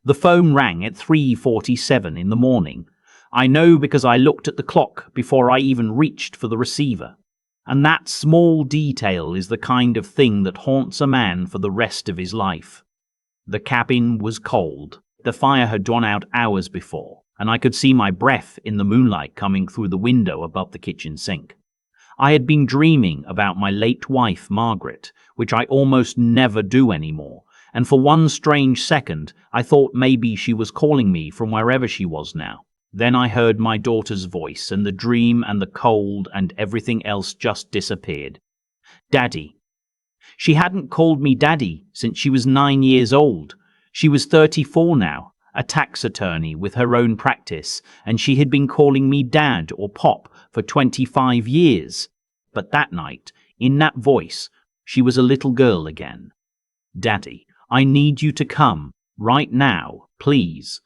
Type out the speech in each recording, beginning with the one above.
The phone rang at 3:47 in the morning. I know because I looked at the clock before I even reached for the receiver. And that small detail is the kind of thing that haunts a man for the rest of his life. The cabin was cold. The fire had gone out hours before, and I could see my breath in the moonlight coming through the window above the kitchen sink. I had been dreaming about my late wife, Margaret, which I almost never do anymore, and for one strange second I thought maybe she was calling me from wherever she was now. Then I heard my daughter's voice, and the dream and the cold and everything else just disappeared. Daddy. She hadn't called me Daddy since she was 9 years old. She was 34 now, a tax attorney with her own practice, and she had been calling me Dad or Pop for 25 years. But that night, in that voice, she was a little girl again. Daddy, I need you to come, right now, please.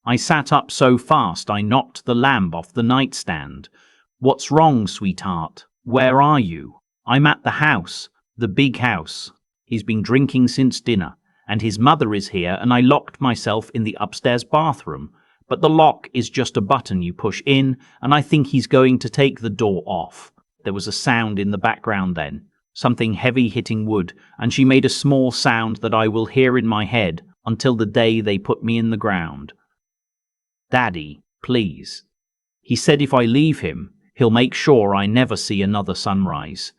I sat up so fast I knocked the lamp off the nightstand. What's wrong, sweetheart? Where are you? I'm at the house, the big house. He's been drinking since dinner, and his mother is here, and I locked myself in the upstairs bathroom. But the lock is just a button you push in, and I think he's going to take the door off. There was a sound in the background then, something heavy hitting wood, and she made a small sound that I will hear in my head until the day they put me in the ground. Daddy, please. He said if I leave him, he'll make sure I never see another sunrise.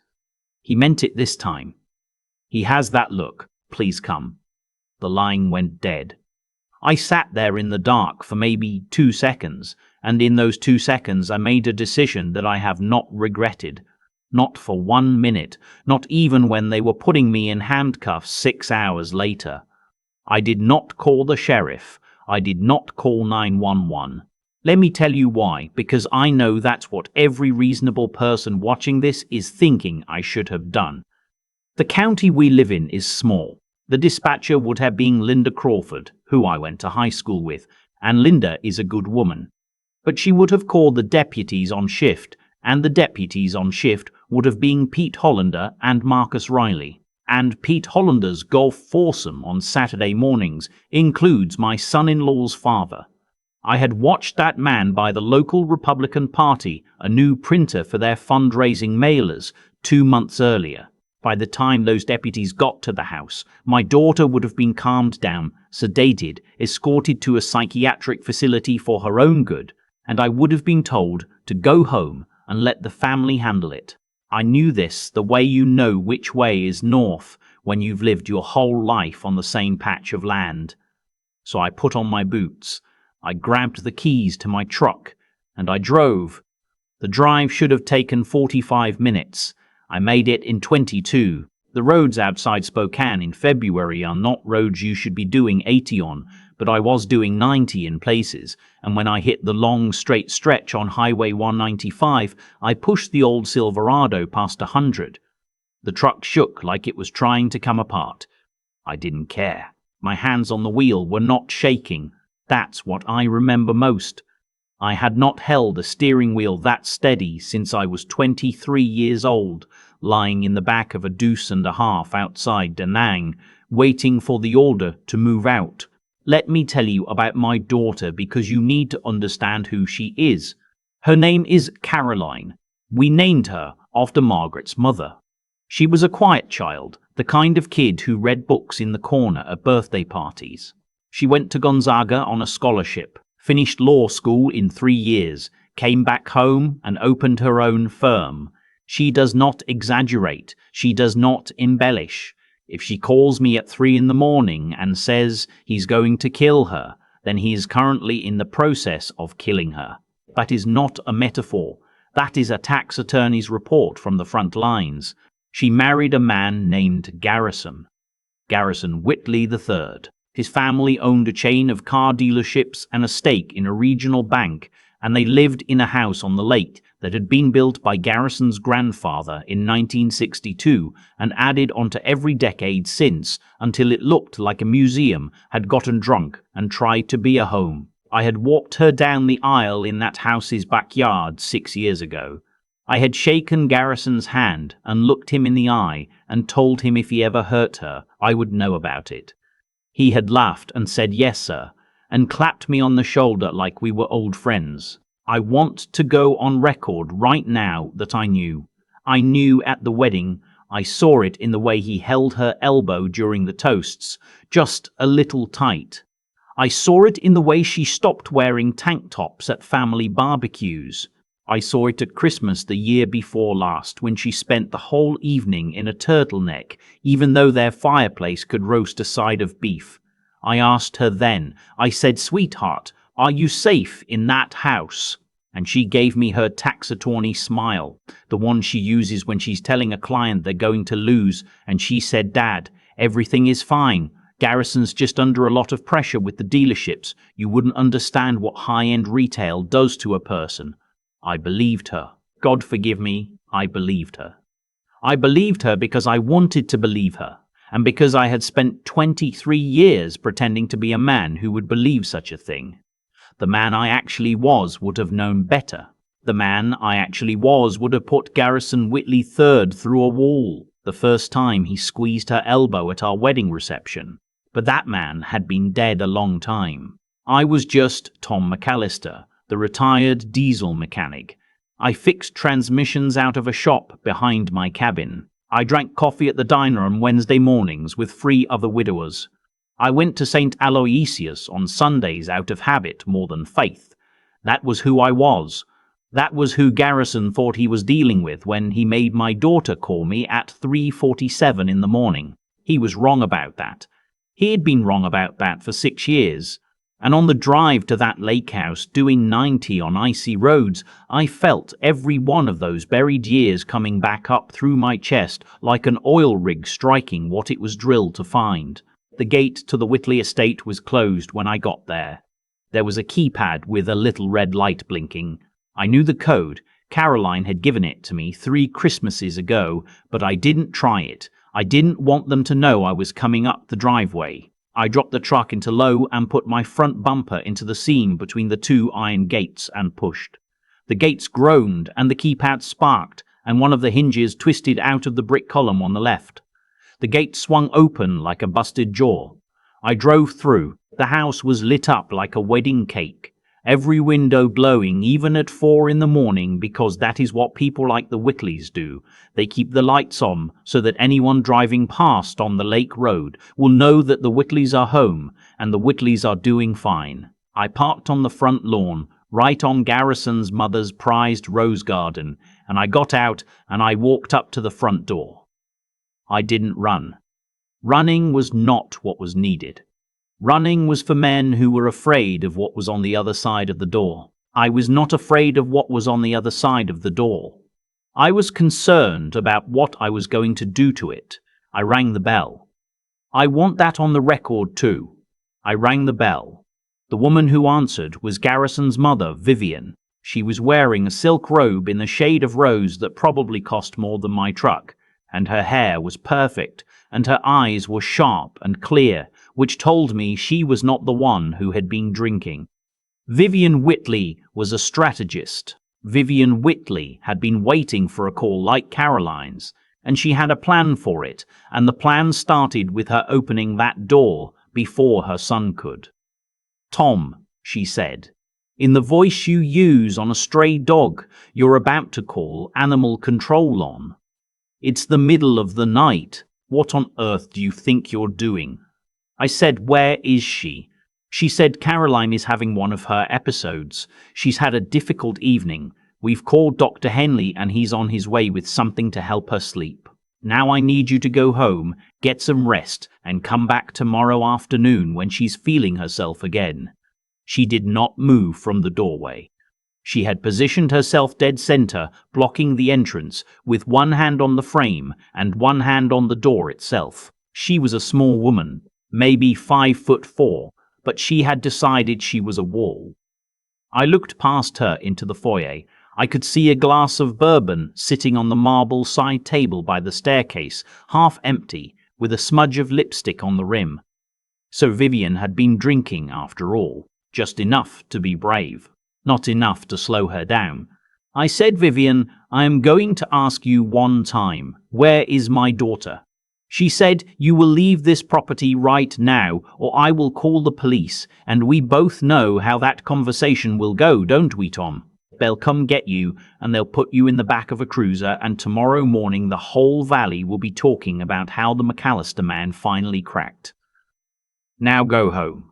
He meant it this time. He has that look. Please come. The line went dead. I sat there in the dark for maybe 2 seconds, and in those 2 seconds I made a decision that I have not regretted. Not for 1 minute, not even when they were putting me in handcuffs 6 hours later. I did not call the sheriff. I did not call 911. Let me tell you why, because I know that's what every reasonable person watching this is thinking I should have done. The county we live in is small. The dispatcher would have been Linda Crawford, who I went to high school with, and Linda is a good woman. But she would have called the deputies on shift, and the deputies on shift would have been Pete Hollander and Marcus Riley. And Pete Hollander's golf foursome on Saturday mornings includes my son-in-law's father. I had watched that man buy the local Republican Party a new printer for their fundraising mailers 2 months earlier. By the time those deputies got to the house, my daughter would have been calmed down, sedated, escorted to a psychiatric facility for her own good, and I would have been told to go home and let the family handle it. I knew this the way you know which way is north when you've lived your whole life on the same patch of land. So I put on my boots, I grabbed the keys to my truck, and I drove. The drive should have taken 45 minutes. I made it in 22. The roads outside Spokane in February are not roads you should be doing 80 on, but I was doing 90 in places, and when I hit the long straight stretch on Highway 195, I pushed the old Silverado past 100. The truck shook like it was trying to come apart. I didn't care. My hands on the wheel were not shaking. That's what I remember most. I had not held a steering wheel that steady since I was 23 years old, lying in the back of a deuce and a half outside Da Nang, waiting for the order to move out. Let me tell you about my daughter because you need to understand who she is. Her name is Caroline. We named her after Margaret's mother. She was a quiet child, the kind of kid who read books in the corner at birthday parties. She went to Gonzaga on a scholarship, finished law school in 3 years, came back home and opened her own firm. She does not exaggerate. She does not embellish. If she calls me at 3 a.m. and says he's going to kill her, then he is currently in the process of killing her. That is not a metaphor. That is a tax attorney's report from the front lines. She married a man named Garrison Whitley III. His family owned a chain of car dealerships and a stake in a regional bank, and they lived in a house on the lake that had been built by Garrison's grandfather in 1962 and added onto every decade since until it looked like a museum had gotten drunk and tried to be a home. I had walked her down the aisle in that house's backyard 6 years ago. I had shaken Garrison's hand and looked him in the eye and told him if he ever hurt her, I would know about it. He had laughed and said, "Yes, sir," and clapped me on the shoulder like we were old friends. I want to go on record right now that I knew. I knew at the wedding. I saw it in the way he held her elbow during the toasts, just a little tight. I saw it in the way she stopped wearing tank tops at family barbecues. I saw it at Christmas the year before last when she spent the whole evening in a turtleneck, even though their fireplace could roast a side of beef. I asked her then, I said, "Sweetheart, are you safe in that house?" And she gave me her tax attorney smile, the one she uses when she's telling a client they're going to lose, and she said, "Dad, everything is fine. Garrison's just under a lot of pressure with the dealerships. You wouldn't understand what high-end retail does to a person." I believed her. God forgive me, I believed her. I believed her because I wanted to believe her, and because I had spent 23 years pretending to be a man who would believe such a thing. The man I actually was would have known better. The man I actually was would have put Garrison Whitley third through a wall the first time he squeezed her elbow at our wedding reception. But that man had been dead a long time. I was just Tom McAllister, the retired diesel mechanic. I fixed transmissions out of a shop behind my cabin. I drank coffee at the diner on Wednesday mornings with 3 other widowers. I went to St. Aloysius on Sundays out of habit more than faith. That was who I was. That was who Garrison thought he was dealing with when he made my daughter call me at 3:47 in the morning. He was wrong about that. He had been wrong about that for 6 years. And on the drive to that lake house, doing 90 on icy roads, I felt every one of those buried years coming back up through my chest like an oil rig striking what it was drilled to find. The gate to the Whitley estate was closed when I got there. There was a keypad with a little red light blinking. I knew the code. Caroline had given it to me 3 Christmases ago, but I didn't try it. I didn't want them to know I was coming up the driveway. I dropped the truck into low and put my front bumper into the seam between the 2 iron gates and pushed. The gates groaned and the keypad sparked, and one of the hinges twisted out of the brick column on the left. The gate swung open like a busted jaw. I drove through. The house was lit up like a wedding cake. Every window glowing, even at 4 in the morning, because that is what people like the Whitleys do. They keep the lights on so that anyone driving past on the lake road will know that the Whitleys are home and the Whitleys are doing fine. I parked on the front lawn, right on Garrison's mother's prized rose garden, and I got out and I walked up to the front door. I didn't run. Running was not what was needed. Running was for men who were afraid of what was on the other side of the door. I was not afraid of what was on the other side of the door. I was concerned about what I was going to do to it. I rang the bell. I want that on the record too. I rang the bell. The woman who answered was Garrison's mother, Vivian. She was wearing a silk robe in the shade of rose that probably cost more than my truck, and her hair was perfect, and her eyes were sharp and clear, which told me she was not the one who had been drinking. Vivian Whitley was a strategist. Vivian Whitley had been waiting for a call like Caroline's, and she had a plan for it, and the plan started with her opening that door before her son could. "Tom," she said, in the voice you use on a stray dog you're about to call animal control on. "It's the middle of the night. What on earth do you think you're doing?" I said, "Where is she?" She said, "Caroline is having one of her episodes. She's had a difficult evening. We've called Dr. Henley and he's on his way with something to help her sleep. Now I need you to go home, get some rest, and come back tomorrow afternoon when she's feeling herself again." She did not move from the doorway. She had positioned herself dead center, blocking the entrance, with one hand on the frame and one hand on the door itself. She was a small woman, maybe 5'4", but she had decided she was a wall. I looked past her into the foyer. I could see a glass of bourbon sitting on the marble side table by the staircase, half empty, with a smudge of lipstick on the rim. So Vivian had been drinking after all, just enough to be brave, not enough to slow her down. I said, "Vivian, I am going to ask you one time, where is my daughter?" She said, "You will leave this property right now, or I will call the police, and we both know how that conversation will go, don't we, Tom? They'll come get you, and they'll put you in the back of a cruiser, and tomorrow morning the whole valley will be talking about how the McAllister man finally cracked. Now go home.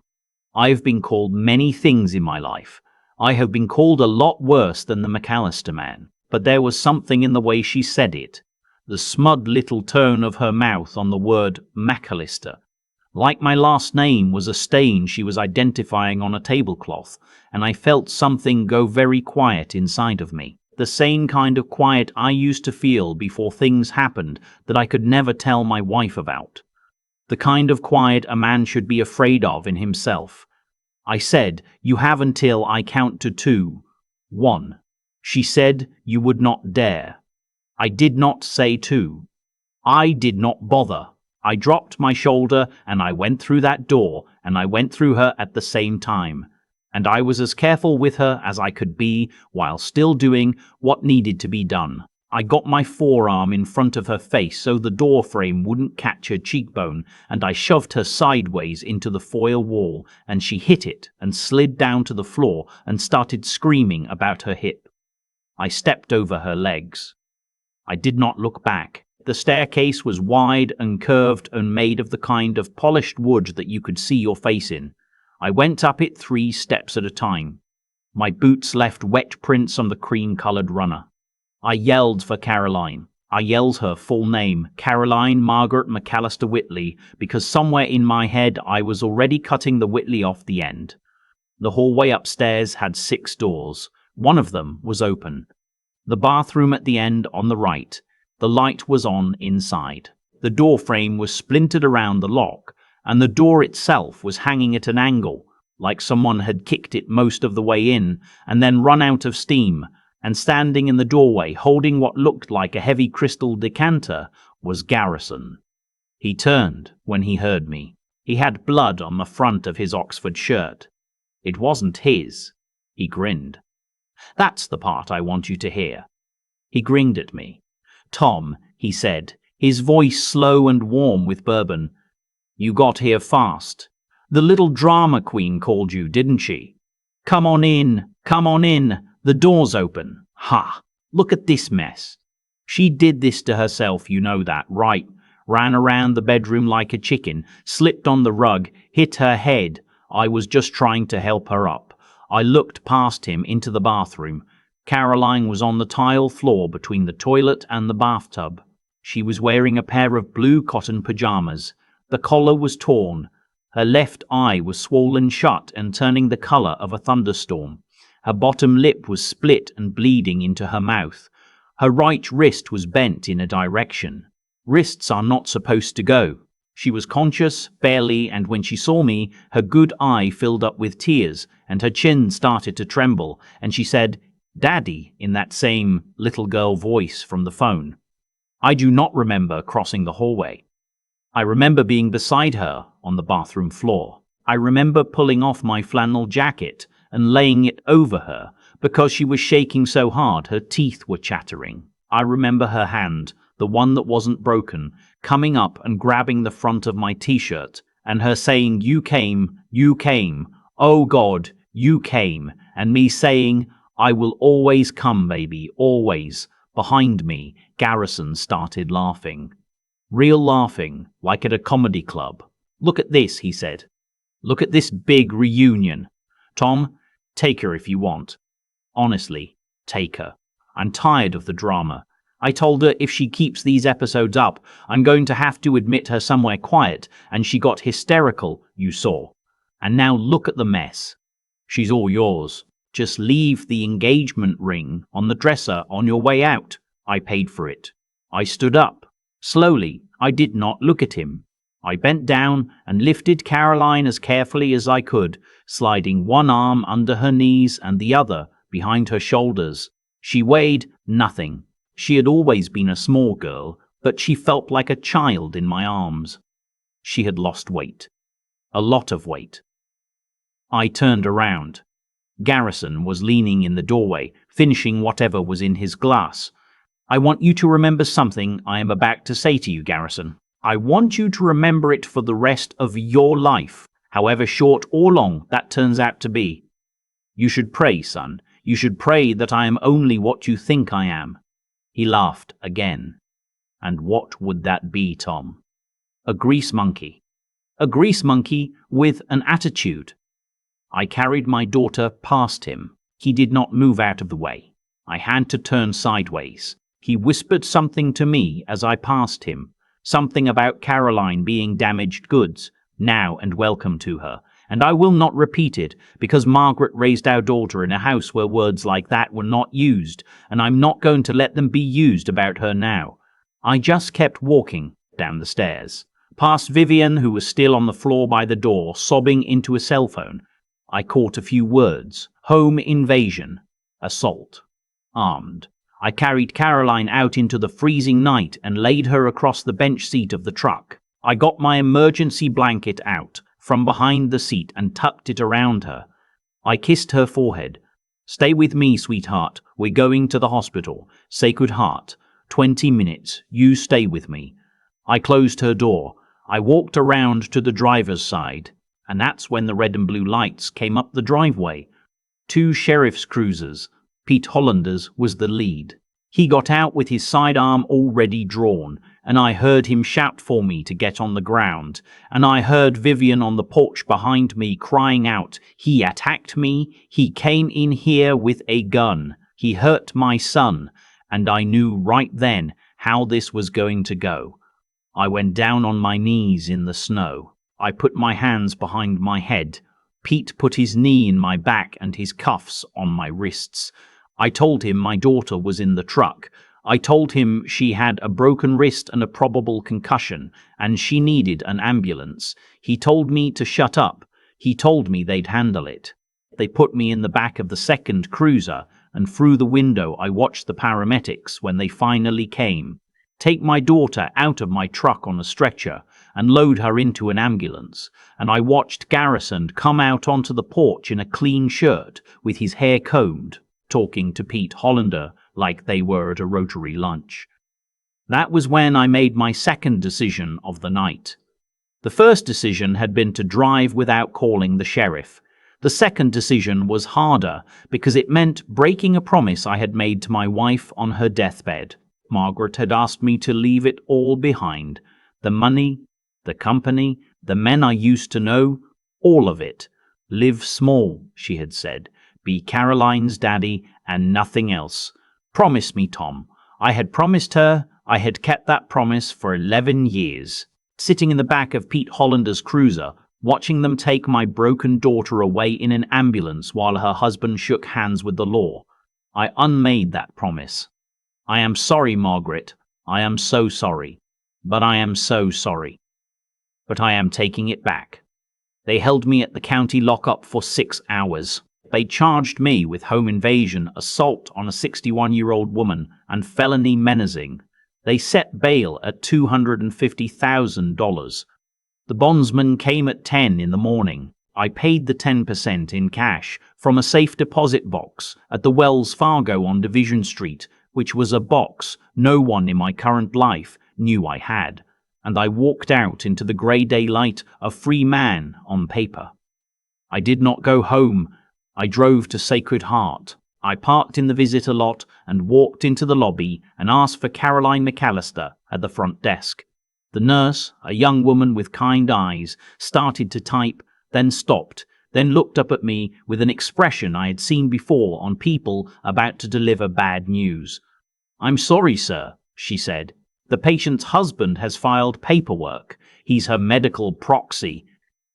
I have been called many things in my life. I have been called a lot worse than the McAllister man, but there was something in the way she said it. The smug little turn of her mouth on the word McAllister. Like my last name was a stain she was identifying on a tablecloth, and I felt something go very quiet inside of me. The same kind of quiet I used to feel before things happened that I could never tell my wife about. The kind of quiet a man should be afraid of in himself. I said, "You have until I count to 2. 1. She said, "You would not dare." I did not say 2. I did not bother. I dropped my shoulder and I went through that door, and I went through her at the same time. And I was as careful with her as I could be while still doing what needed to be done. I got my forearm in front of her face so the door frame wouldn't catch her cheekbone, and I shoved her sideways into the foil wall, and she hit it and slid down to the floor and started screaming about her hip. I stepped over her legs. I did not look back. The staircase was wide and curved and made of the kind of polished wood that you could see your face in. I went up it 3 steps at a time. My boots left wet prints on the cream-colored runner. I yelled for Caroline. I yelled her full name, Caroline Margaret McAllister Whitley, because somewhere in my head I was already cutting the Whitley off the end. The hallway upstairs had 6 doors. One of them was open. The bathroom at the end on the right. The light was on inside. The door frame was splintered around the lock, and the door itself was hanging at an angle, like someone had kicked it most of the way in and then run out of steam, and standing in the doorway holding what looked like a heavy crystal decanter was Garrison. He turned when he heard me. He had blood on the front of his Oxford shirt. It wasn't his. He grinned. "That's the part I want you to hear." He grinned at me. "Tom," he said, his voice slow and warm with bourbon, "you got here fast. The little drama queen called you, didn't she? Come on in, come on in, the door's open. Ha, look at this mess. She did this to herself, you know that, right? Ran around the bedroom like a chicken, slipped on the rug, hit her head. I was just trying to help her up. I looked past him into the bathroom. Caroline was on the tile floor between the toilet and the bathtub. She was wearing a pair of blue cotton pajamas. The collar was torn. Her left eye was swollen shut and turning the color of a thunderstorm. Her bottom lip was split and bleeding into her mouth. Her right wrist was bent in a direction. Wrists are not supposed to go. She was conscious, barely, and when she saw me, her good eye filled up with tears, and her chin started to tremble, and she said, "Daddy," in that same little girl voice from the phone. I do not remember crossing the hallway. I remember being beside her on the bathroom floor. I remember pulling off my flannel jacket and laying it over her because she was shaking so hard her teeth were chattering. I remember her hand, the one that wasn't broken, coming up and grabbing the front of my t-shirt, and her saying, you came, oh God, you came," and me saying, "I will always come, baby, always." Behind me, Garrison started laughing. Real laughing, like at a comedy club. "Look at this," he said. "Look at this big reunion. Tom, take her if you want. Honestly, take her. I'm tired of the drama. I told her if she keeps these episodes up, I'm going to have to admit her somewhere quiet, and she got hysterical, you saw. And now look at the mess. She's all yours. Just leave the engagement ring on the dresser on your way out. I paid for it." I stood up. Slowly, I did not look at him. I bent down and lifted Caroline as carefully as I could, sliding one arm under her knees and the other behind her shoulders. She weighed nothing. She had always been a small girl, but she felt like a child in my arms. She had lost weight. A lot of weight. I turned around. Garrison was leaning in the doorway, finishing whatever was in his glass. "I want you to remember something I am about to say to you, Garrison. I want you to remember it for the rest of your life, however short or long that turns out to be. You should pray, son. You should pray that I am only what you think I am." He laughed again. "And what would that be, Tom?" "A grease monkey. A grease monkey with an attitude." I carried my daughter past him. He did not move out of the way. I had to turn sideways. He whispered something to me as I passed him, something about Caroline being damaged goods, now and welcome to her. And I will not repeat it, because Margaret raised our daughter in a house where words like that were not used, and I'm not going to let them be used about her now. I just kept walking down the stairs, past Vivian, who was still on the floor by the door, sobbing into a cell phone. I caught a few words: home invasion, assault, armed. I carried Caroline out into the freezing night and laid her across the bench seat of the truck. I got my emergency blanket out from behind the seat and tucked it around her. I kissed her forehead. "Stay with me, sweetheart. We're going to the hospital. Sacred Heart. 20 minutes. You stay with me." I closed her door. I walked around to the driver's side, and that's when the red and blue lights came up the driveway. 2 sheriff's cruisers. Pete Hollander's was the lead. He got out with his sidearm already drawn, and I heard him shout for me to get on the ground, and I heard Vivian on the porch behind me crying out, "He attacked me, he came in here with a gun, he hurt my son," and I knew right then how this was going to go. I went down on my knees in the snow. I put my hands behind my head. Pete put his knee in my back and his cuffs on my wrists. I told him my daughter was in the truck. I told him she had a broken wrist and a probable concussion, and she needed an ambulance. He told me to shut up. He told me they'd handle it. They put me in the back of the second cruiser, and through the window I watched the paramedics when they finally came, take my daughter out of my truck on a stretcher and load her into an ambulance, and I watched Garrison come out onto the porch in a clean shirt with his hair combed, talking to Pete Hollander like they were at a Rotary lunch. That was when I made my second decision of the night. The first decision had been to drive without calling the sheriff. The second decision was harder because it meant breaking a promise I had made to my wife on her deathbed. Margaret had asked me to leave it all behind. The money, the company, the men I used to know, all of it. Live small, she had said. Be Caroline's daddy and nothing else. Promise me, Tom. I had promised her. I had kept that promise for 11 years. Sitting in the back of Pete Hollander's cruiser, watching them take my broken daughter away in an ambulance while her husband shook hands with the law, I unmade that promise. I am sorry, Margaret. I am so sorry. But I am so sorry. But I am taking it back. They held me at the county lockup for 6 hours. They charged me with home invasion, assault on a 61-year-old woman, and felony menacing. They set bail at $250,000. The bondsman came at 10 in the morning. I paid the 10% in cash from a safe deposit box at the Wells Fargo on Division Street, which was a box no one in my current life knew I had, and I walked out into the grey daylight a free man on paper. I did not go home. I drove to Sacred Heart. I parked in the visitor lot and walked into the lobby and asked for Caroline McAllister at the front desk. The nurse, a young woman with kind eyes, started to type, then stopped, then looked up at me with an expression I had seen before on people about to deliver bad news. "I'm sorry, sir," she said. "The patient's husband has filed paperwork. He's her medical proxy.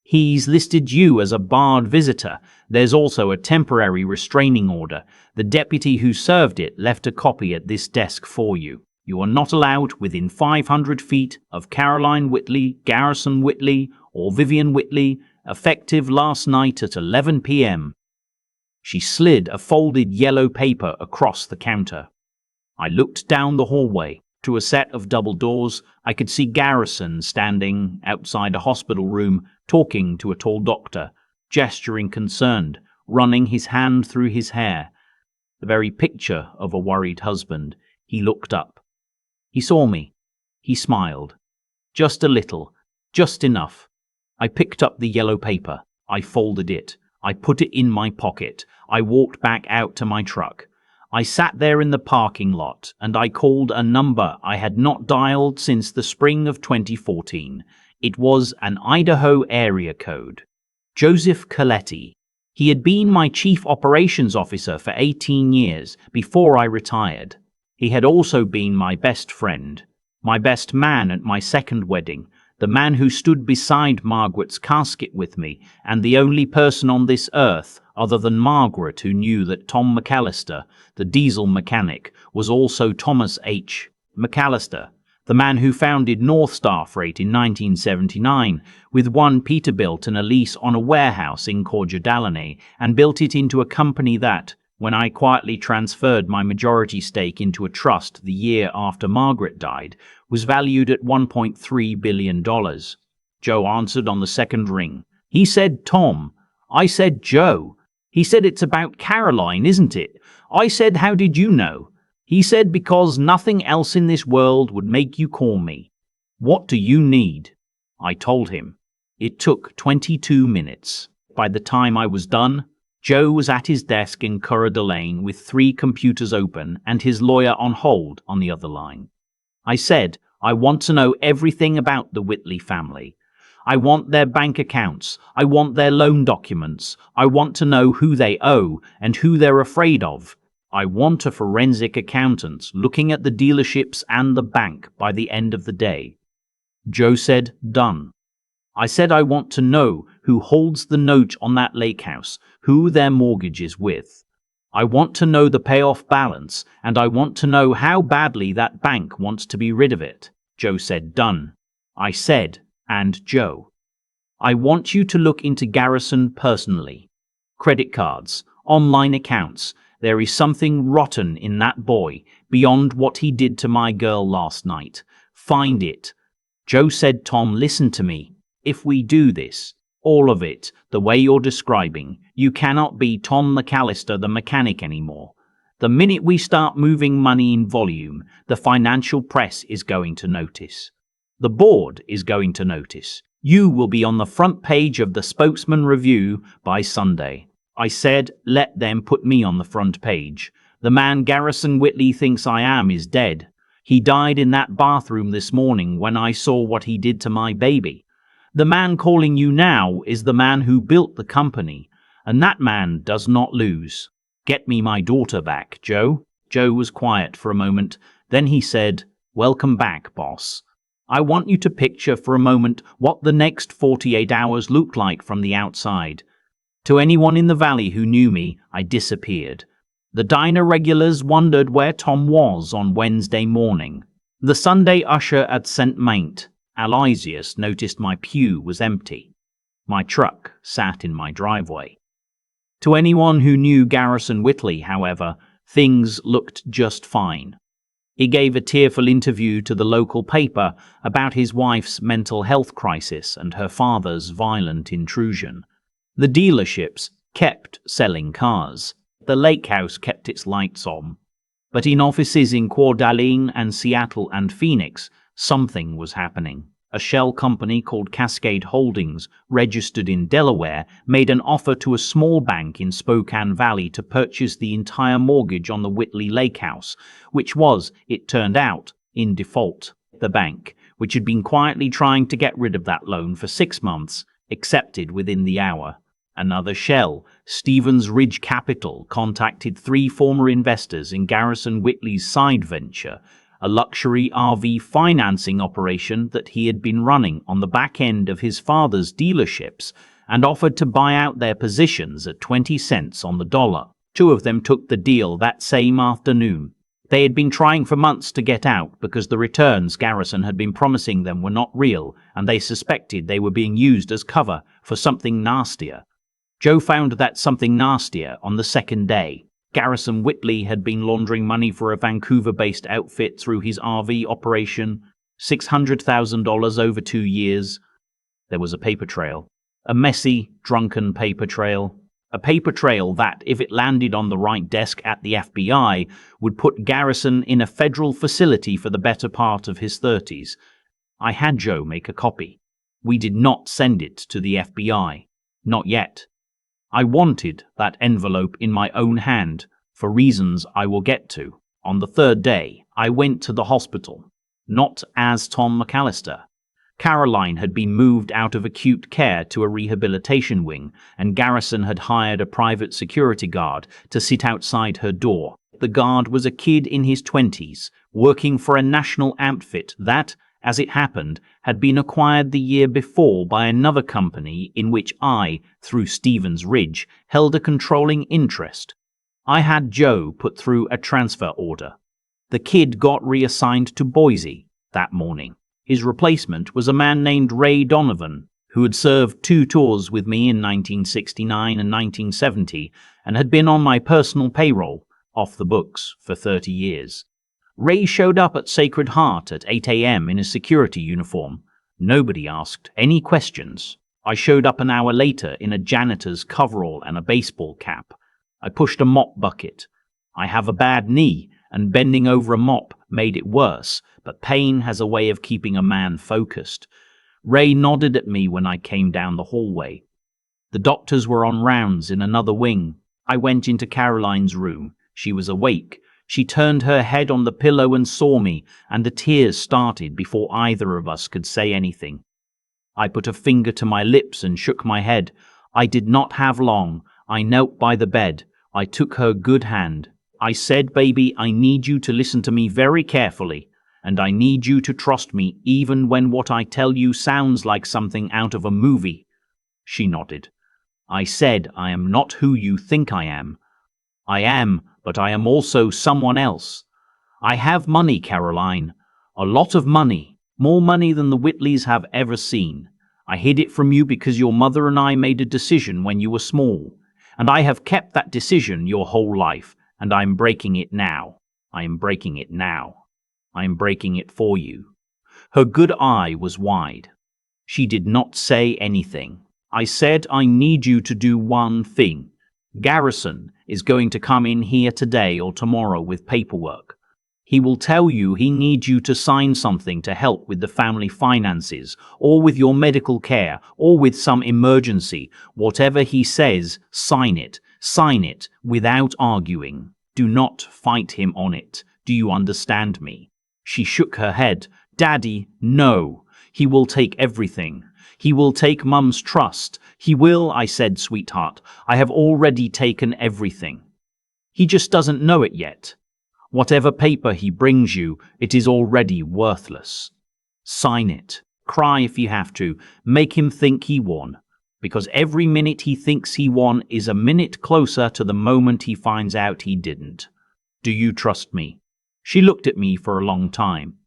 He's listed you as a barred visitor. There's also a temporary restraining order. The deputy who served it left a copy at this desk for you. You are not allowed within 500 feet of Caroline Whitley, Garrison Whitley, or Vivian Whitley, effective last night at 11 p.m. She slid a folded yellow paper across the counter. I looked down the hallway. Through a set of double doors, I could see Garrison standing outside a hospital room, talking to a tall doctor, gesturing concerned, running his hand through his hair. The very picture of a worried husband. He looked up. He saw me. He smiled. Just a little. Just enough. I picked up the yellow paper. I folded it. I put it in my pocket. I walked back out to my truck. I sat there in the parking lot and I called a number I had not dialed since the spring of 2014. It was an Idaho area code. Joseph Coletti. He had been my chief operations officer for 18 years before I retired. He had also been my best friend, my best man at my second wedding, the man who stood beside Margaret's casket with me, and the only person on this earth other than Margaret who knew that Tom McAllister, the diesel mechanic, was also Thomas H. McAllister, the man who founded North Star Freight in 1979 with one Peterbilt and a lease on a warehouse in Cordialene, and built it into a company that, when I quietly transferred my majority stake into a trust the year after Margaret died, was valued at $1.3 billion. Joe answered on the second ring. He said, "Tom." I said, "Joe." He said, "It's about Caroline, isn't it?" I said, "How did you know?" He said, "Because nothing else in this world would make you call me." "What do you need?" I told him. It took 22 minutes. By the time I was done, Joe was at his desk in Coeur d'Alene with 3 computers open and his lawyer on hold on the other line. I said, "I want to know everything about the Whitley family. I want their bank accounts. I want their loan documents. I want to know who they owe and who they're afraid of. I want a forensic accountant looking at the dealerships and the bank by the end of the day." Joe said, "Done." I said, "I want to know who holds the note on that lake house, who their mortgage is with. I want to know the payoff balance, and I want to know how badly that bank wants to be rid of it." Joe said, "Done." I said, "And Joe, I want you to look into Garrison personally. Credit cards, online accounts. There is something rotten in that boy beyond what he did to my girl last night. Find it." Joe said, "Tom, listen to me. If we do this, all of it, the way you're describing, you cannot be Tom McAllister the mechanic anymore. The minute we start moving money in volume, the financial press is going to notice. The board is going to notice. You will be on the front page of the Spokesman Review by Sunday." I said, "Let them put me on the front page. The man Garrison Whitley thinks I am is dead. He died in that bathroom this morning when I saw what he did to my baby. The man calling you now is the man who built the company, and that man does not lose. Get me my daughter back, Joe." Joe was quiet for a moment. Then he said, "Welcome back, boss. I want you to picture for a moment what the next 48 hours looked like from the outside. To anyone in the valley who knew me, I disappeared. The diner regulars wondered where Tom was on Wednesday morning. The Sunday usher at St. Maint, Aloysius, noticed my pew was empty. My truck sat in my driveway. To anyone who knew Garrison Whitley, however, things looked just fine. He gave a tearful interview to the local paper about his wife's mental health crisis and her father's violent intrusion. The dealerships kept selling cars. The lake house kept its lights on. But in offices in Coeur d'Alene and Seattle and Phoenix, something was happening. A shell company called Cascade Holdings, registered in Delaware, made an offer to a small bank in Spokane Valley to purchase the entire mortgage on the Whitley Lake House, which was, it turned out, in default. The bank, which had been quietly trying to get rid of that loan for 6 months, accepted within the hour. Another shell, Stevens Ridge Capital, contacted 3 former investors in Garrison Whitley's side venture, a luxury RV financing operation that he had been running on the back end of his father's dealerships, and offered to buy out their positions at 20 cents on the dollar. 2 of them took the deal that same afternoon. They had been trying for months to get out because the returns Garrison had been promising them were not real, and they suspected they were being used as cover for something nastier. Joe found that something nastier on the second day. Garrison Whitley had been laundering money for a Vancouver-based outfit through his RV operation, $600,000 over 2 years. There was a paper trail. A messy, drunken paper trail. A paper trail that, if it landed on the right desk at the FBI, would put Garrison in a federal facility for the better part of his 30s. I had Joe make a copy. We did not send it to the FBI. Not yet. I wanted that envelope in my own hand, for reasons I will get to. On the third day, I went to the hospital. Not as Tom McAllister. Caroline had been moved out of acute care to a rehabilitation wing, and Garrison had hired a private security guard to sit outside her door. The guard was a kid in his 20s, working for a national outfit that, as it happened, had been acquired the year before by another company in which I, through Stevens Ridge, held a controlling interest. I had Joe put through a transfer order. The kid got reassigned to Boise that morning. His replacement was a man named Ray Donovan, who had served 2 tours with me in 1969 and 1970 and had been on my personal payroll, off the books, for 30 years. Ray showed up at Sacred Heart at 8 a.m. in a security uniform. Nobody asked any questions. I showed up an hour later in a janitor's coverall and a baseball cap. I pushed a mop bucket. I have a bad knee, and bending over a mop made it worse, but pain has a way of keeping a man focused. Ray nodded at me when I came down the hallway. The doctors were on rounds in another wing. I went into Caroline's room. She was awake. She turned her head on the pillow and saw me, and the tears started before either of us could say anything. I put a finger to my lips and shook my head. I did not have long. I knelt by the bed. I took her good hand. I said, "Baby, I need you to listen to me very carefully, and I need you to trust me even when what I tell you sounds like something out of a movie." She nodded. I said, "I am not who you think I am. I am, but I am also someone else. I have money, Caroline. A lot of money. More money than the Whitleys have ever seen. I hid it from you because your mother and I made a decision when you were small. And I have kept that decision your whole life, and I'm breaking it now. I am breaking it now. I am breaking it for you." Her good eye was wide. She did not say anything. I said, "I need you to do one thing. Garrison is going to come in here today or tomorrow with paperwork. He will tell you he needs you to sign something to help with the family finances, or with your medical care, or with some emergency. Whatever he says, sign it. Sign it without arguing. Do not fight him on it. Do you understand me?" She shook her head. "Daddy, no. He will take everything. He will take Mum's trust. He will," I said, "Sweetheart. I have already taken everything. He just doesn't know it yet. Whatever paper he brings you, it is already worthless. Sign it. Cry if you have to. Make him think he won. Because every minute he thinks he won is a minute closer to the moment he finds out he didn't. Do you trust me?" She looked at me for a long time.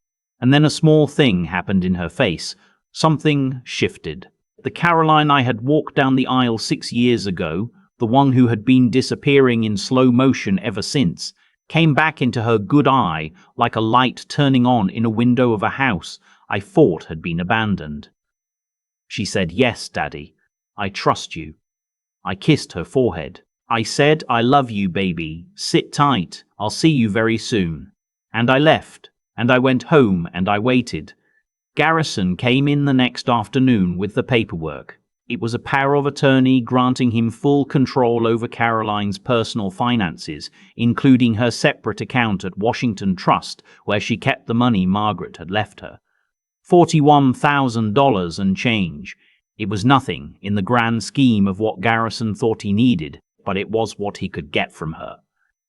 And then a small thing happened in her face. Something shifted. The Caroline I had walked down the aisle 6 years ago, the one who had been disappearing in slow motion ever since, came back into her good eye like a light turning on in a window of a house I thought had been abandoned. She said, "Yes, Daddy, I trust you." I kissed her forehead. I said, "I love you, baby. Sit tight. I'll see you very soon." And I left, and I went home, and I waited. Garrison came in the next afternoon with the paperwork. It was a power of attorney granting him full control over Caroline's personal finances, including her separate account at Washington Trust, where she kept the money Margaret had left her. $41,000 and change. It was nothing in the grand scheme of what Garrison thought he needed, but it was what he could get from her.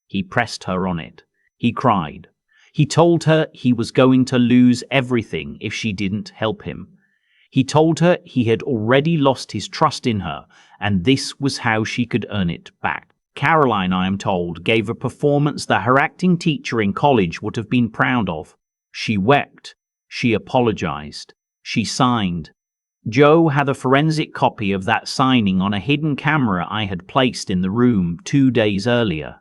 He pressed her on it. He cried. He told her he was going to lose everything if she didn't help him. He told her he had already lost his trust in her, and this was how she could earn it back. Caroline, I am told, gave a performance that her acting teacher in college would have been proud of. She wept. She apologized. She signed. Joe had a forensic copy of that signing on a hidden camera I had placed in the room 2 days earlier.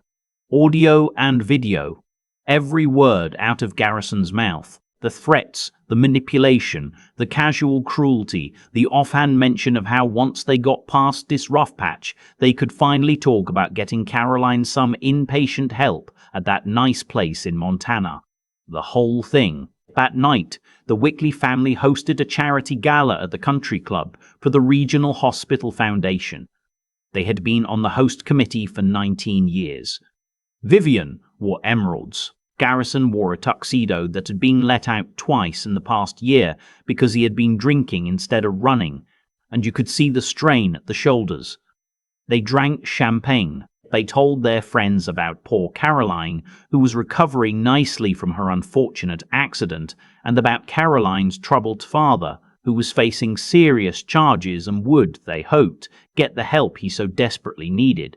Audio and video. Every word out of Garrison's mouth. The threats, the manipulation, the casual cruelty, the offhand mention of how once they got past this rough patch, they could finally talk about getting Caroline some inpatient help at that nice place in Montana. The whole thing. That night, the Wickley family hosted a charity gala at the country club for the Regional Hospital Foundation. They had been on the host committee for 19 years. Vivian wore emeralds. Garrison wore a tuxedo that had been let out twice in the past year because he had been drinking instead of running, and you could see the strain at the shoulders. They drank champagne. They told their friends about poor Caroline, who was recovering nicely from her unfortunate accident, and about Caroline's troubled father, who was facing serious charges and would, they hoped, get the help he so desperately needed.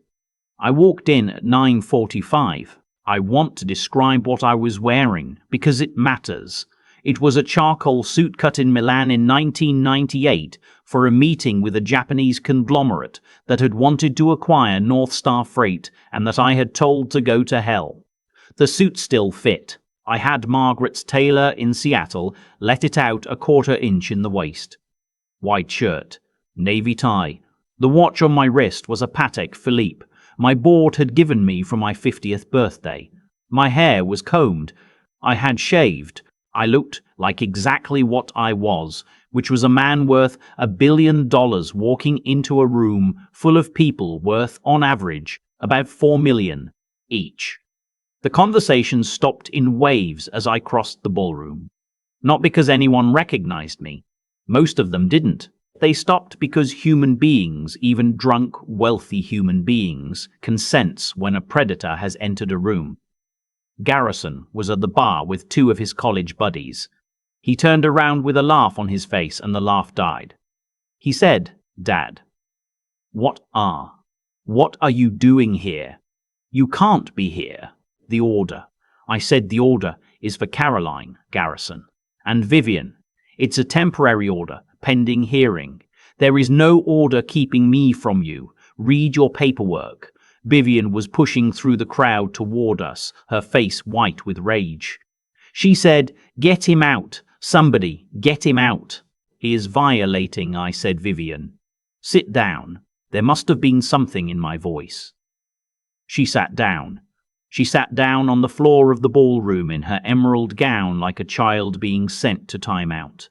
I walked in at 9:45. I want to describe what I was wearing, because it matters. It was a charcoal suit cut in Milan in 1998 for a meeting with a Japanese conglomerate that had wanted to acquire North Star Freight and that I had told to go to hell. The suit still fit. I had Margaret's tailor in Seattle let it out a 1/4 inch in the waist. White shirt, navy tie. The watch on my wrist was a Patek Philippe my board had given me for my 50th birthday. My hair was combed. I had shaved. I looked like exactly what I was, which was a man worth $1 billion walking into a room full of people worth, on average, about $4 million each. The conversation stopped in waves as I crossed the ballroom. Not because anyone recognized me. Most of them didn't. They stopped because human beings, even drunk, wealthy human beings, can sense when a predator has entered a room. Garrison was at the bar with 2 of his college buddies. He turned around with a laugh on his face and the laugh died. He said, "Dad, what are you doing here? You can't be here. The order." I said, "The order is for Caroline, Garrison, and Vivian. It's a temporary order, pending hearing. There is no order keeping me from you. Read your paperwork." Vivian was pushing through the crowd toward us, her face white with rage. She said, "Get him out. Somebody, get him out." "He is violating," I said. "Vivian, sit down." There must have been something in my voice. She sat down. She sat down on the floor of the ballroom in her emerald gown like a child being sent to time out.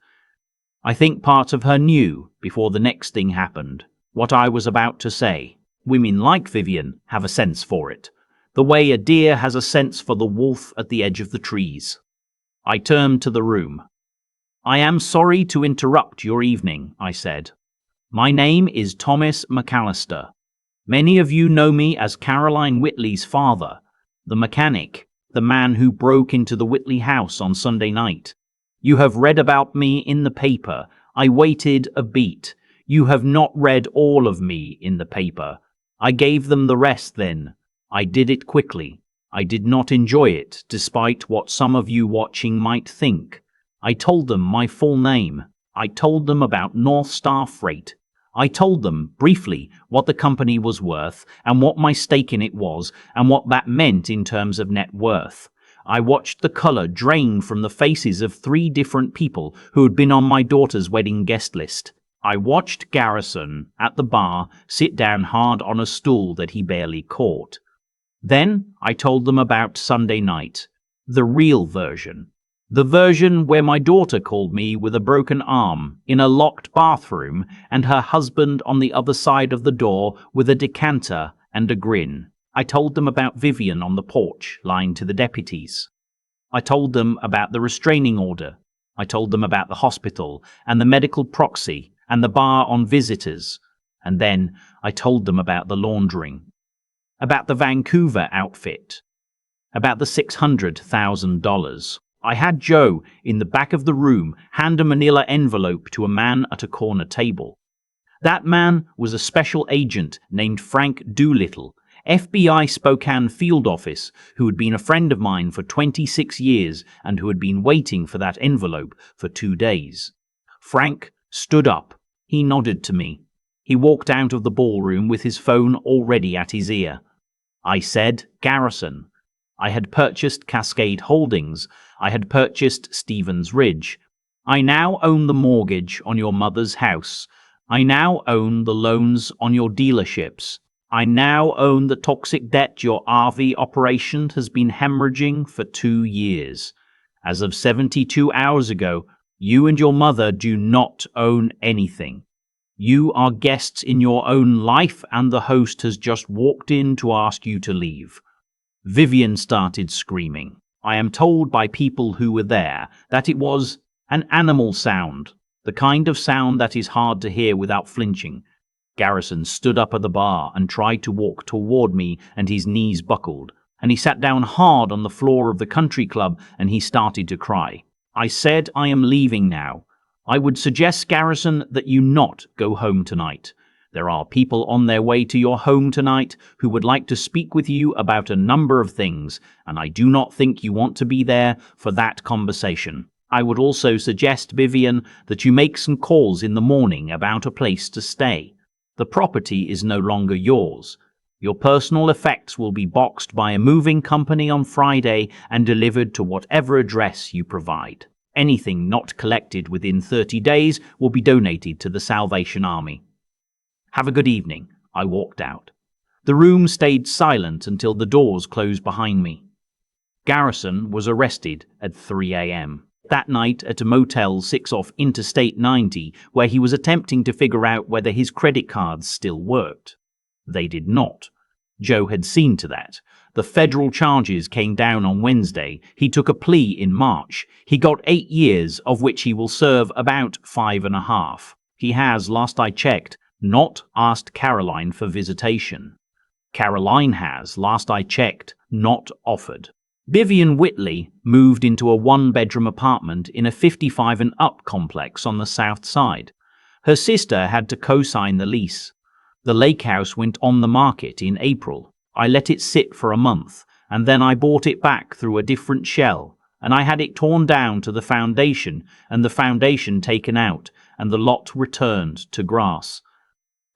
I think part of her knew, before the next thing happened, what I was about to say. Women like Vivian have a sense for it, the way a deer has a sense for the wolf at the edge of the trees. I turned to the room. "I am sorry to interrupt your evening," I said. "My name is Thomas McAllister. Many of you know me as Caroline Whitley's father, the mechanic, the man who broke into the Whitley house on Sunday night. You have read about me in the paper. I waited a beat. You have not read all of me in the paper. I gave them the rest then. I did it quickly. I did not enjoy it, despite what some of you watching might think. I told them my full name. I told them about North Star Freight. I told them, briefly, what the company was worth and what my stake in it was and what that meant in terms of net worth. I watched the color drain from the faces of 3 different people who had been on my daughter's wedding guest list. I watched Garrison, at the bar, sit down hard on a stool that he barely caught. Then I told them about Sunday night, the real version. The version where my daughter called me with a broken arm, in a locked bathroom, and her husband on the other side of the door with a decanter and a grin. I told them about Vivian on the porch, lying to the deputies. I told them about the restraining order. I told them about the hospital, and the medical proxy, and the bar on visitors. And then I told them about the laundering. About the Vancouver outfit. About the $600,000. I had Joe, in the back of the room, hand a manila envelope to a man at a corner table. That man was a special agent named Frank Doolittle, FBI Spokane field office, who had been a friend of mine for 26 years and who had been waiting for that envelope for 2 days. Frank stood up. He nodded to me. He walked out of the ballroom with his phone already at his ear. I said, "Garrison." I had purchased Cascade Holdings. I had purchased Stevens Ridge. I now own the mortgage on your mother's house. I now own the loans on your dealerships. I now own the toxic debt your RV operation has been hemorrhaging for 2 years. As of 72 hours ago, you and your mother do not own anything. You are guests in your own life, and the host has just walked in to ask you to leave." Vivian started screaming. I am told by people who were there that it was an animal sound, the kind of sound that is hard to hear without flinching. Garrison stood up at the bar and tried to walk toward me, and his knees buckled, and he sat down hard on the floor of the country club, and he started to cry. I said, "I am leaving now. I would suggest, Garrison, that you not go home tonight. There are people on their way to your home tonight who would like to speak with you about a number of things, and I do not think you want to be there for that conversation. I would also suggest, Vivian, that you make some calls in the morning about a place to stay. The property is no longer yours. Your personal effects will be boxed by a moving company on Friday and delivered to whatever address you provide. Anything not collected within 30 days will be donated to the Salvation Army. Have a good evening." I walked out. The room stayed silent until the doors closed behind me. Garrison was arrested at 3 a.m. that night at a Motel 6 off Interstate 90, where he was attempting to figure out whether his credit cards still worked. They did not. Joe had seen to that. The federal charges came down on Wednesday. He took a plea in March. He got 8 years, of which he will serve about 5.5. He has, last I checked, not asked Caroline for visitation. Caroline has, last I checked, not offered. Vivian Whitley moved into a one-bedroom apartment in a 55 and up complex on the south side. Her sister had to co-sign the lease. The lake house went on the market in April. I let it sit for a month, and then I bought it back through a different shell, and I had it torn down to the foundation, and the foundation taken out, and the lot returned to grass.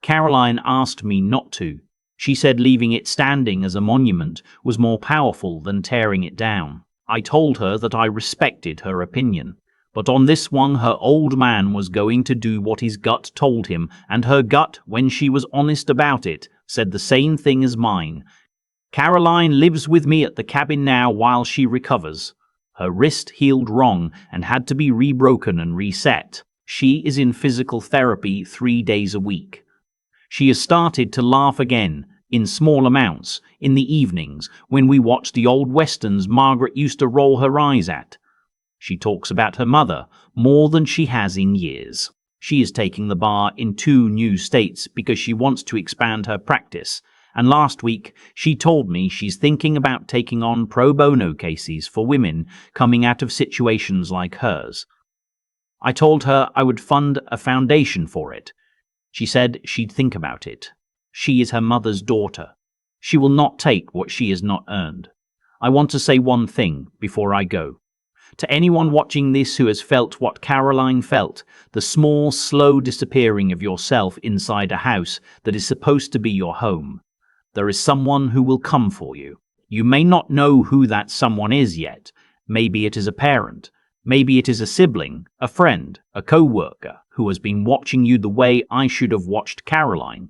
Caroline asked me not to. She said leaving it standing as a monument was more powerful than tearing it down. I told her that I respected her opinion. But on this one, her old man was going to do what his gut told him, and her gut, when she was honest about it, said the same thing as mine. Caroline lives with me at the cabin now while she recovers. Her wrist healed wrong and had to be rebroken and reset. She is in physical therapy 3 days a week. She has started to laugh again, in small amounts, in the evenings, when we watch the old westerns Margaret used to roll her eyes at. She talks about her mother more than she has in years. She is taking the bar in 2 new states because she wants to expand her practice, and last week she told me she's thinking about taking on pro bono cases for women coming out of situations like hers. I told her I would fund a foundation for it. She said she'd think about it. She is her mother's daughter. She will not take what she has not earned. I want to say one thing before I go. To anyone watching this who has felt what Caroline felt, the small, slow disappearing of yourself inside a house that is supposed to be your home, there is someone who will come for you. You may not know who that someone is yet. Maybe it is a parent. Maybe it is a sibling, a friend, a co-worker who has been watching you the way I should have watched Caroline.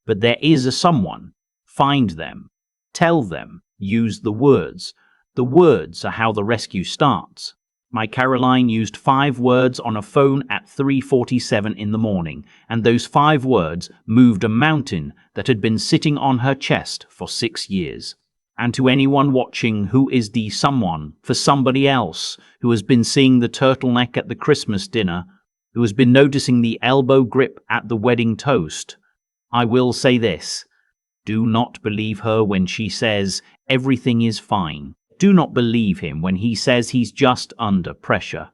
But there is a someone. Find them. Tell them. Use the words. The words are how the rescue starts. My Caroline used 5 words on a phone at 3:47 in the morning, and those 5 words moved a mountain that had been sitting on her chest for 6 years. And to anyone watching who is the someone for somebody else, who has been seeing the turtleneck at the Christmas dinner, who has been noticing the elbow grip at the wedding toast, I will say this. Do not believe her when she says everything is fine. Do not believe him when he says he's just under pressure.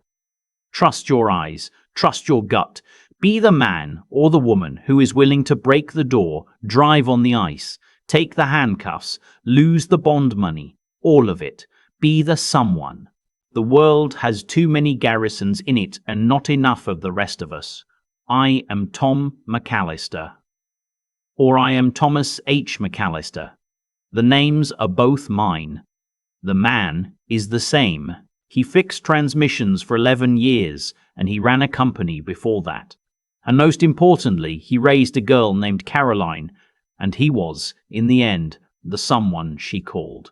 Trust your eyes. Trust your gut. Be the man or the woman who is willing to break the door, drive on the ice, take the handcuffs, lose the bond money, all of it. Be the someone. The world has too many Garrisons in it and not enough of the rest of us. I am Tom McAllister. Or I am Thomas H. McAllister. The names are both mine. The man is the same. He fixed transmissions for 11 years, and he ran a company before that. And most importantly, he raised a girl named Caroline, and he was, in the end, the someone she called.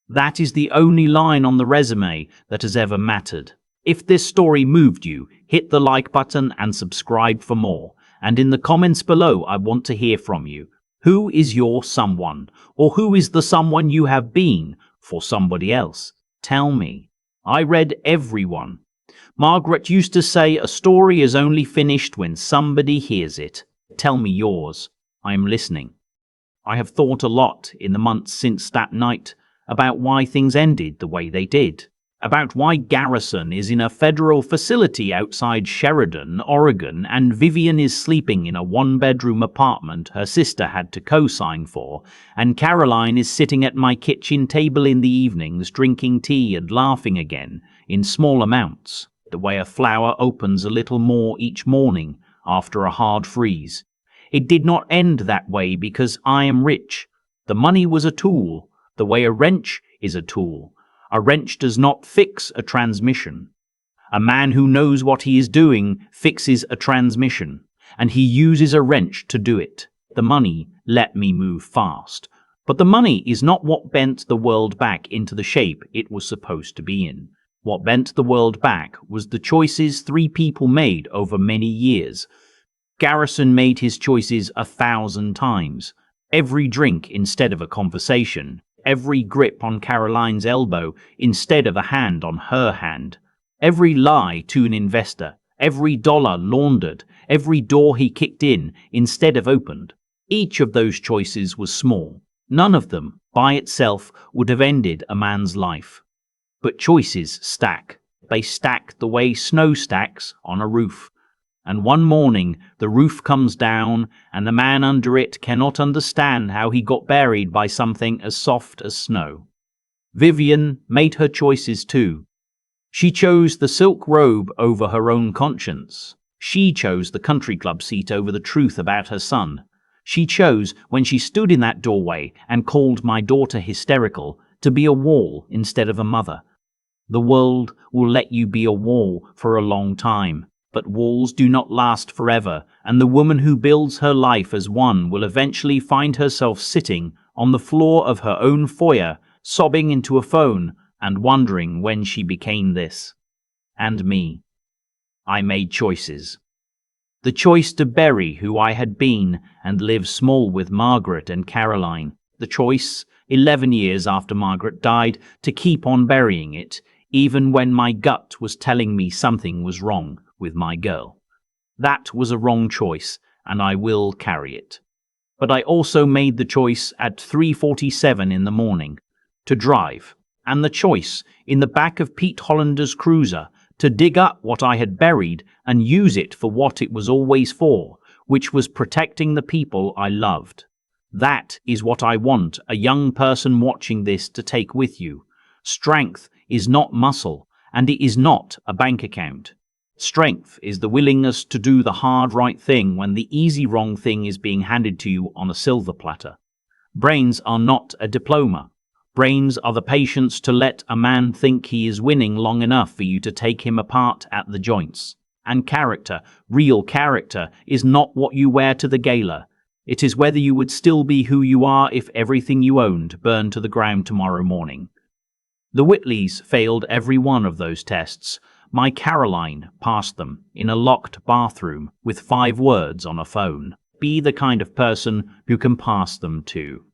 That is the only line on the resume that has ever mattered. If this story moved you, hit the like button and subscribe for more. And in the comments below, I want to hear from you. Who is your someone? Or who is the someone you have been for somebody else? Tell me. I read everyone. Margaret used to say a story is only finished when somebody hears it. Tell me yours. I am listening. I have thought a lot in the months since that night about why things ended the way they did, about why Garrison is in a federal facility outside Sheridan, Oregon, and Vivian is sleeping in a one-bedroom apartment her sister had to co-sign for, and Caroline is sitting at my kitchen table in the evenings drinking tea and laughing again, in small amounts, the way a flower opens a little more each morning after a hard freeze. It did not end that way because I am rich. The money was a tool, the way a wrench is a tool. A wrench does not fix a transmission. A man who knows what he is doing fixes a transmission, and he uses a wrench to do it. The money let me move fast. But the money is not what bent the world back into the shape it was supposed to be in. What bent the world back was the choices 3 people made over many years. Garrison made his choices 1,000 times. Every drink instead of a conversation. Every grip on Caroline's elbow instead of a hand on her hand. Every lie to an investor. Every dollar laundered. Every door he kicked in instead of opened. Each of those choices was small. None of them, by itself, would have ended a man's life. But choices stack. They stack the way snow stacks on a roof. And one morning the roof comes down, and the man under it cannot understand how he got buried by something as soft as snow. Vivian made her choices too. She chose the silk robe over her own conscience. She chose the country club seat over the truth about her son. She chose, when she stood in that doorway and called my daughter hysterical, to be a wall instead of a mother. The world will let you be a wall for a long time. But walls do not last forever, and the woman who builds her life as one will eventually find herself sitting on the floor of her own foyer, sobbing into a phone and wondering when she became this. And me. I made choices. The choice to bury who I had been and live small with Margaret and Caroline. The choice, 11 years after Margaret died, to keep on burying it, even when my gut was telling me something was wrong with my girl. That was a wrong choice, and I will carry it. But I also made the choice at 3:47 in the morning to drive, and the choice in the back of Pete Hollander's cruiser to dig up what I had buried and use it for what it was always for, which was protecting the people I loved. That is what I want a young person watching this to take with you. Strength is not muscle, and it is not a bank account. Strength is the willingness to do the hard right thing when the easy wrong thing is being handed to you on a silver platter. Brains are not a diploma. Brains are the patience to let a man think he is winning long enough for you to take him apart at the joints. And character, real character, is not what you wear to the gala. It is whether you would still be who you are if everything you owned burned to the ground tomorrow morning. The Whitleys failed every one of those tests. My Caroline passed them in a locked bathroom with 5 words on a phone. Be the kind of person who can pass them too.